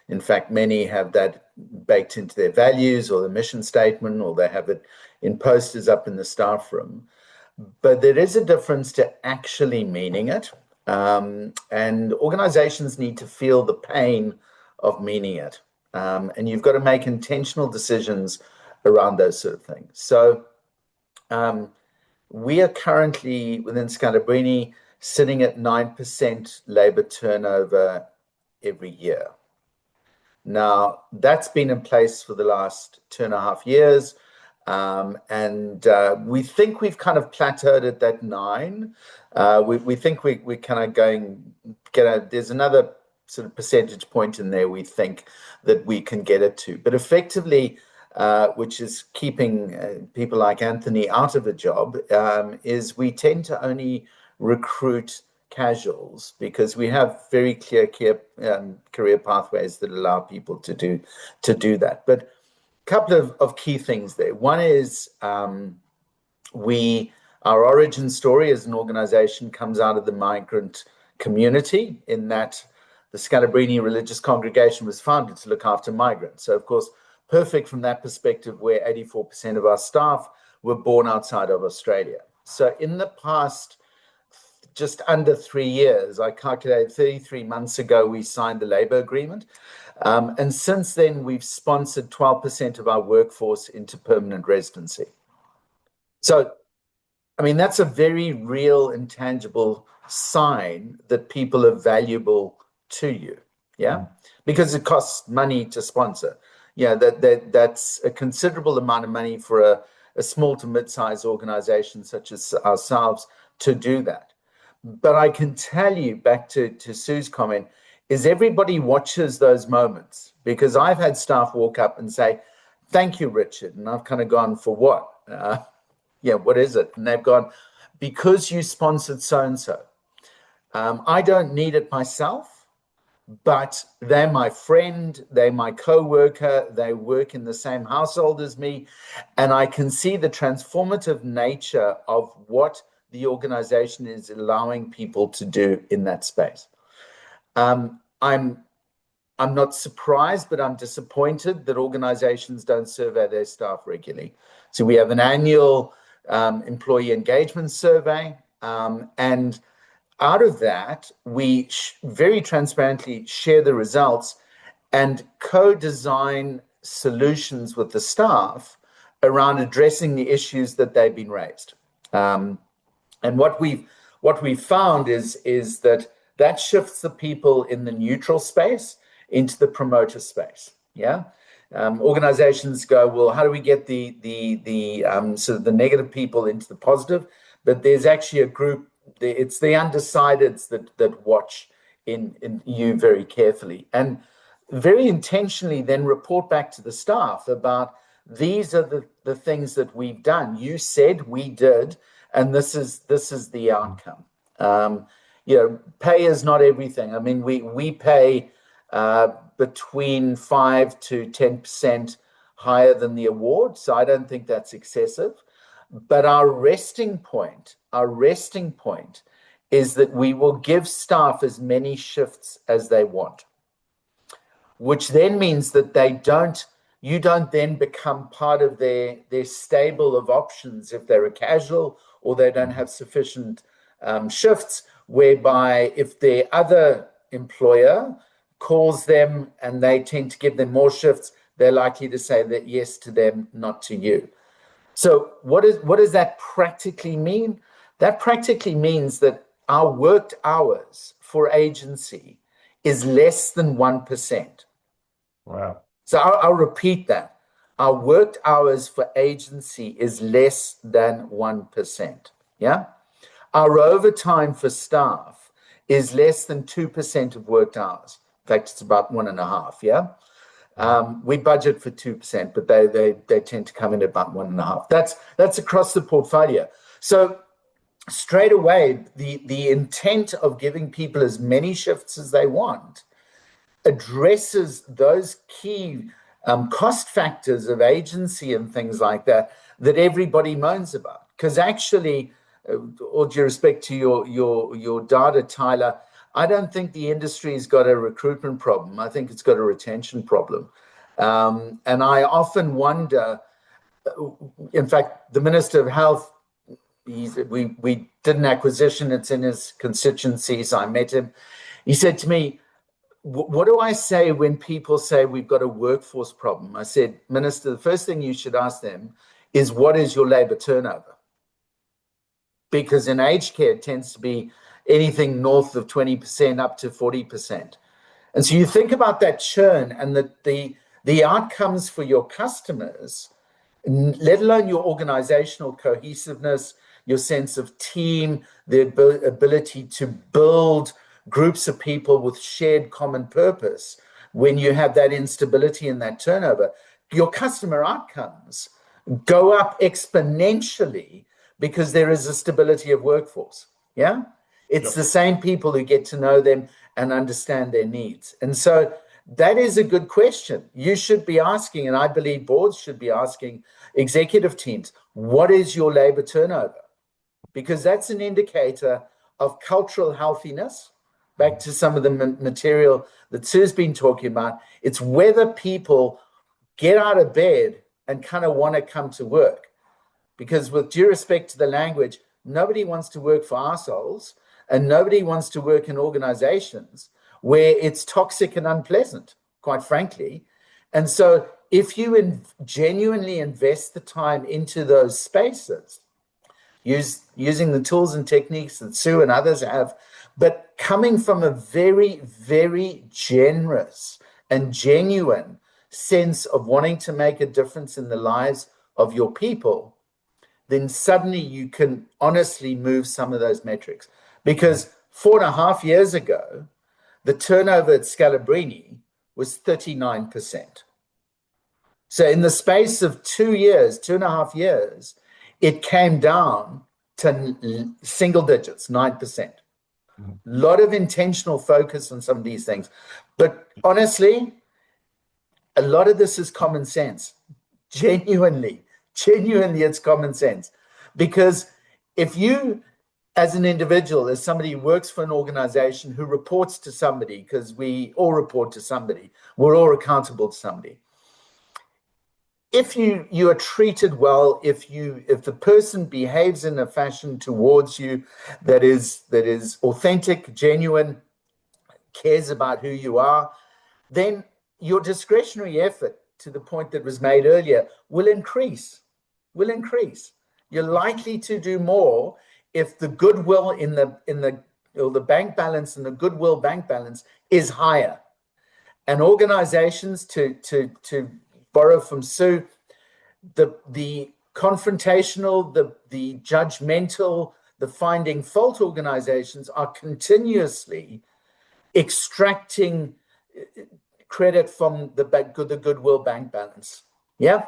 In fact, many have that baked into their values or the mission statement, or they have it in posters up in the staff room. But there is a difference to actually meaning it. And organizations need to feel the pain of meaning it. And you've got to make intentional decisions around those sort of things. So we are currently within Scalabrini sitting at 9% labor turnover every year. Now, that's been in place for the last 2.5 years. And we think we've kind of plateaued at that 9. We think we're kind of there's another sort of percentage point in there we think that we can get it to. But effectively, which is keeping people like Anthony out of a job, is we tend to only recruit casuals because we have very clear career pathways that allow people to do that. But a couple of key things there. One is our origin story as an organization comes out of the migrant community, in that the Scalabrini Religious Congregation was founded to look after migrants. So, of course, perfect from that perspective, where 84% of our staff were born outside of Australia. So in the past, just under 3 years, I calculated 33 months ago, we signed the labor agreement. And since then, we've sponsored 12% of our workforce into permanent residency. So, I mean, that's a very real and tangible sign that people are valuable to you, yeah? Because it costs money to sponsor. that's a considerable amount of money for a small to mid-sized organization such as ourselves to do that. But I can tell you, back to Sue's comment, is everybody watches those moments, because I've had staff walk up and say, "Thank you, Richard." And I've kind of gone, "For what?" What is it? And they've gone, "Because you sponsored so-and-so. I don't need it myself, but they're my friend, they're my co-worker, they work in the same household as me, and I can see the transformative nature of what the organization is allowing people to do in that space." I'm not surprised, but I'm disappointed that organizations don't survey their staff regularly. So we have an annual employee engagement survey, and out of that, we very transparently share the results and co-design solutions with the staff around addressing the issues that they've been raised. And what we've found is that shifts the people in the neutral space into the promoter space. Organizations go, "Well, how do we get the sort of the negative people into the positive?" But there's actually a group. It's the undecideds that watch in you very carefully, and very intentionally then report back to the staff about, "These are the things that we've done. You said, we did, and this is the outcome." Pay is not everything. I mean, we pay between 5 to 10% higher than the award, so I don't think that's excessive. But our resting point is that we will give staff as many shifts as they want, which then means that you don't then become part of their stable of options if they're a casual or they don't have sufficient shifts, whereby if their other employer calls them and they tend to give them more shifts, they're likely to say that yes to them, not to you. So what does that practically mean? That practically means that our worked hours for agency is less than 1%. Wow. So I'll repeat that. Our worked hours for agency is less than 1%. Our overtime for staff is less than 2% of worked hours. In fact, it's about 1.5%. We budget for 2%, but they tend to come in at about 1.5%. That's across the portfolio. So straight away, the intent of giving people as many shifts as they want addresses those key cost factors of agency and things like that everybody moans about. Because actually, all due respect to your data, Tyler, I don't think the industry's got a recruitment problem. I think it's got a retention problem. And I often wonder, in fact, the Minister of Health, we did an acquisition, it's in his constituencies, I met him. He said to me, "What do I say when people say we've got a workforce problem?" I said, "Minister, the first thing you should ask them is, what is your labor turnover?" Because in aged care, it tends to be anything north of 20% up to 40%. And so you think about that churn and the outcomes for your customers, let alone your organizational cohesiveness, your sense of team, the ability to build groups of people with shared common purpose. When you have that instability and that turnover, your customer outcomes go up exponentially because there is a stability of workforce. It's the same people who get to know them and understand their needs. And so that is a good question. You should be asking, and I believe boards should be asking executive teams, what is your labor turnover? Because that's an indicator of cultural healthiness. Back to some of the material that Sue's been talking about, it's whether people get out of bed and kind of want to come to work. Because with due respect to the language, nobody wants to work for assholes, and nobody wants to work in organizations where it's toxic and unpleasant, quite frankly. And so if you genuinely invest the time into those spaces, using the tools and techniques that Sue and others have, but coming from a very, very generous and genuine sense of wanting to make a difference in the lives of your people, then suddenly you can honestly move some of those metrics. Because 4.5 years ago, the turnover at Scalabrini was 39%. So in the space of 2 years, 2.5 years, it came down to single digits, 9%. A lot of intentional focus on some of these things. But honestly, a lot of this is common sense. Genuinely, it's common sense. Because if you, as an individual, as somebody who works for an organization who reports to somebody, because we all report to somebody, we're all accountable to somebody. If you are treated well, if the person behaves in a fashion towards you that is authentic, genuine, cares about who you are, then your discretionary effort, to the point that was made earlier, will increase. You're likely to do more if the goodwill in the bank balance and the goodwill bank balance is higher. And organizations, to borrow from Sue, the confrontational, the judgmental, the finding fault organizations are continuously extracting credit from the goodwill bank balance. Yeah?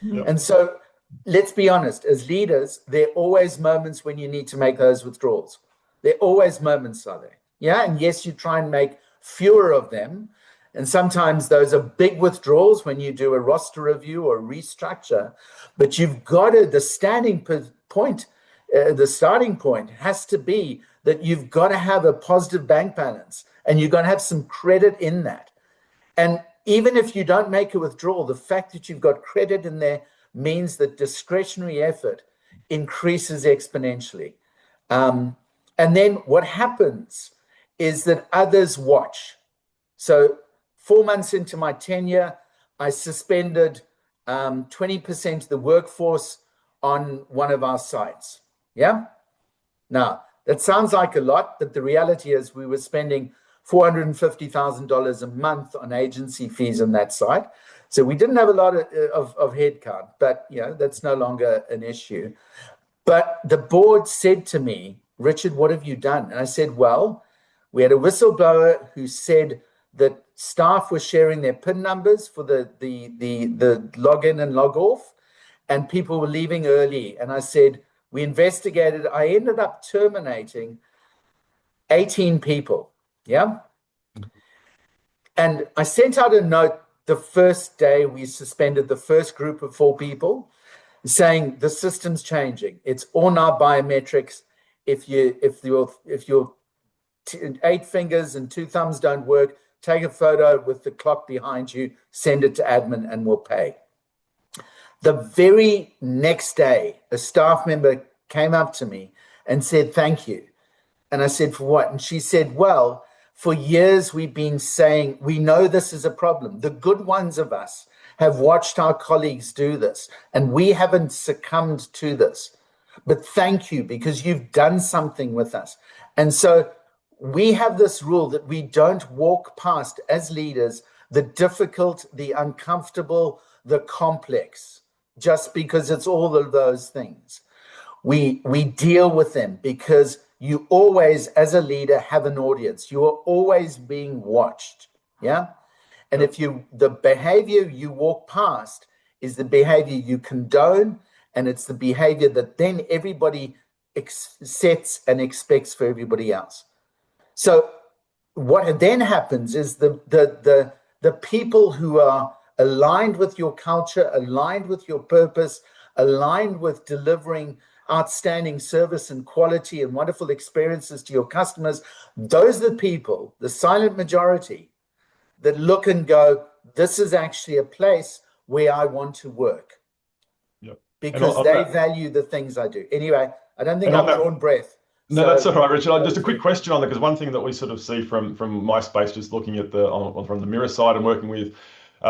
And so let's be honest, as leaders, there are always moments when you need to make those withdrawals. There are always moments, are there? Yeah, and yes, you try and make fewer of them. And sometimes those are big withdrawals when you do a roster review or restructure. But you've got to, the starting point has to be that you've got to have a positive bank balance, and you've got to have some credit in that. And even if you don't make a withdrawal, the fact that you've got credit in there means that discretionary effort increases exponentially. And then what happens is that others watch. So 4 months into my tenure, I suspended 20% of the workforce on one of our sites. Yeah? Now, that sounds like a lot, but the reality is we were spending $450,000 a month on agency fees on that site. So we didn't have a lot of headcount, but that's no longer an issue. But the board said to me, Richard, what have you done? And I said, well, we had a whistleblower who said that staff were sharing their PIN numbers for the login and log off, and people were leaving early. And I said, we investigated. I ended up terminating 18 people. Yeah. And I sent out a note the first day we suspended the first group of 4 people, saying the system's changing. It's all now biometrics. If your 8 fingers and 2 thumbs don't work, take a photo with the clock behind you, send it to admin, and we'll pay. The very next day, a staff member came up to me and said, thank you. And I said, for what? And she said, well, for years we've been saying, we know this is a problem. The good ones of us have watched our colleagues do this, and we haven't succumbed to this. But thank you, because you've done something with us. And so we have this rule that we don't walk past, as leaders, the difficult, the uncomfortable, the complex, just because it's all of those things. We deal with them because you always, as a leader, have an audience. You are always being watched. Yeah. And if the behavior you walk past is the behavior you condone, and it's the behavior that then everybody sets and expects for everybody else. So what then happens is the people who are aligned with your culture, aligned with your purpose, aligned with delivering outstanding service and quality and wonderful experiences to your customers, those are the people, the silent majority, that look and go, this is actually a place where I want to work. Yep. Because they value the things I do. Anyway, I don't think I've drawn breath. No, that's all right, Richard. Just a quick question on that, because one thing that we sort of see from my space, just looking at from the Mirror side and working with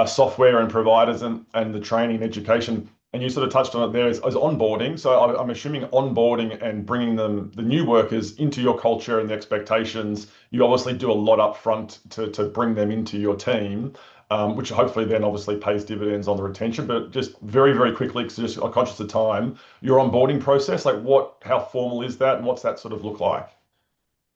software and providers and the training and education, and you sort of touched on it there, is onboarding. So I'm assuming onboarding and bringing the new workers into your culture and the expectations. You obviously do a lot up front to bring them into your team. which hopefully then obviously pays dividends on the retention. But just very, very quickly, because just I'm conscious of time, your onboarding process, like how formal is that, and what's that sort of look like?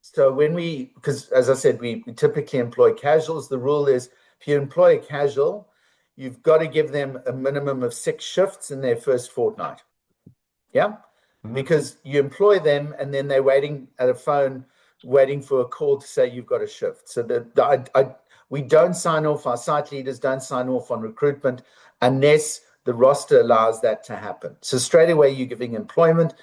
So because as I said, we typically employ casuals. The rule is if you employ a casual, you've got to give them a minimum of 6 shifts in their first fortnight. Yeah. Because you employ them and then they're waiting at a phone, waiting for a call to say you've got a shift. So we don't sign off, our site leaders don't sign off on recruitment unless the roster allows that to happen. So straight away, you're giving employment,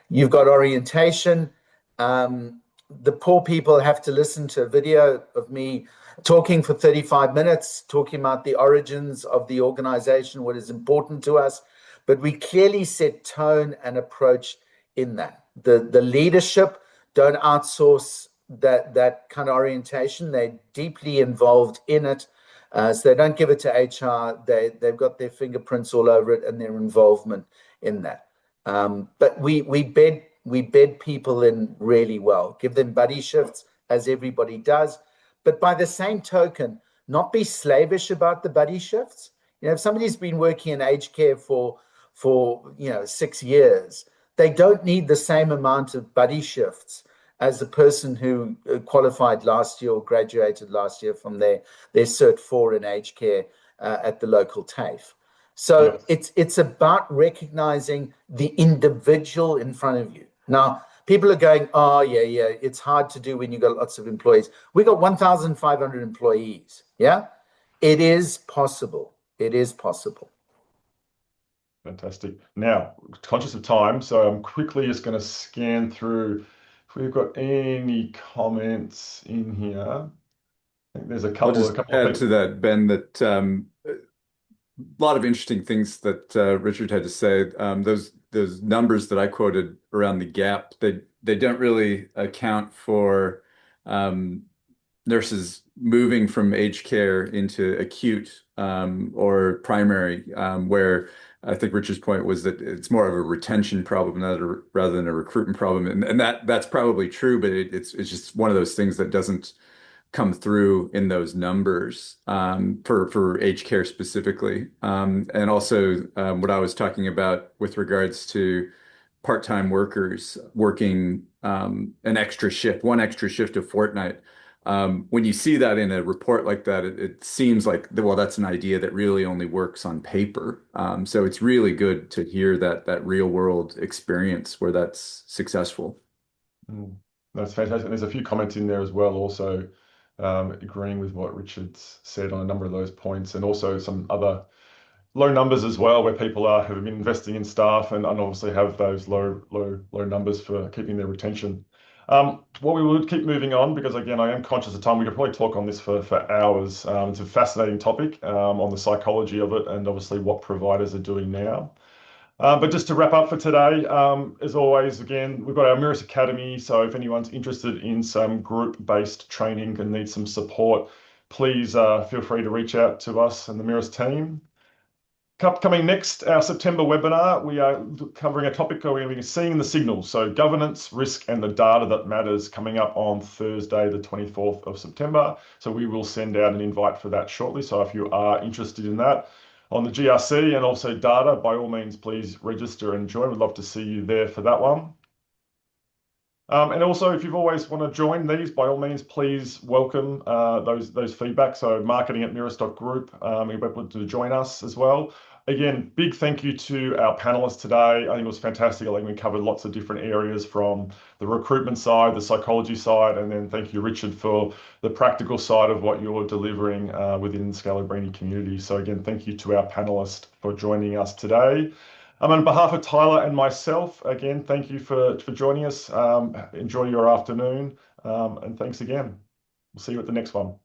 you've got orientation. The poor people have to listen to a video of me talking for 35 minutes, talking about the origins of the organization, what is important to us. But we clearly set tone and approach in that. The leadership don't outsource that kind of orientation. They're deeply involved in it. So they don't give it to HR. They've got their fingerprints all over it and their involvement in that. But we bed people in really well, give them buddy shifts as everybody does. But by the same token, not be slavish about the buddy shifts. If somebody's been working in aged care for 6 years, they don't need the same amount of buddy shifts as the person who qualified last year or graduated last year from their Cert 4 in aged care at the local TAFE. So it's about recognizing the individual in front of you. Now, people are going, oh, yeah, it's hard to do when you've got lots of employees. We got 1,500 employees, yeah? It is possible. It is possible. Fantastic. Now, conscious of time, so I'm quickly just going to scan through if we've got any comments in here. I think there's a couple I'll just add to that, Ben, that a lot of interesting things that Richard had to say. Those numbers that I quoted around the gap, they don't really account for nurses moving from aged care into acute or primary, where I think Richard's point was that it's more of a retention problem rather than a recruitment problem, and that's probably true, but it's just one of those things that doesn't come through in those numbers for aged care specifically, and also what I was talking about with regards to part-time workers working one extra shift a fortnight. When you see that in a report like that, it seems like, well, that's an idea that really only works on paper. So it's really good to hear that real world experience where that's successful. That's fantastic. There's a few comments in there as well, also agreeing with what Richard's said on a number of those points, and also some other low numbers as well, where people have been investing in staff and obviously have those low numbers for keeping their retention. What we will keep moving on, because again, I am conscious of time. We could probably talk on this for hours. It's a fascinating topic on the psychology of it and obviously what providers are doing now. But just to wrap up for today, as always, again, we've got our Mirrors Academy. So if anyone's interested in some group-based training and needs some support, please feel free to reach out to us and the Mirrors team. Coming next, our September webinar, we are covering a topic where we're seeing the signals. So governance, risk, and the data that matters, coming up on Thursday, the 24th of September. So we will send out an invite for that shortly. So if you are interested in that on the GRC and also data, by all means, please register and join. We'd love to see you there for that one. And also, if you've always want to join these, by all means, please welcome those feedback. So marketing@mirrors.group, you'll be able to join us as well. Again, big thank you to our panelists today. I think it was fantastic. I think we covered lots of different areas from the recruitment side, the psychology side, and then thank you, Richard, for the practical side of what you're delivering within the Scalabrini community. So again, thank you to our panelists for joining us today. On behalf of Tyler and myself, again, thank you for joining us. Enjoy your afternoon, and thanks again. We'll see you at the next one.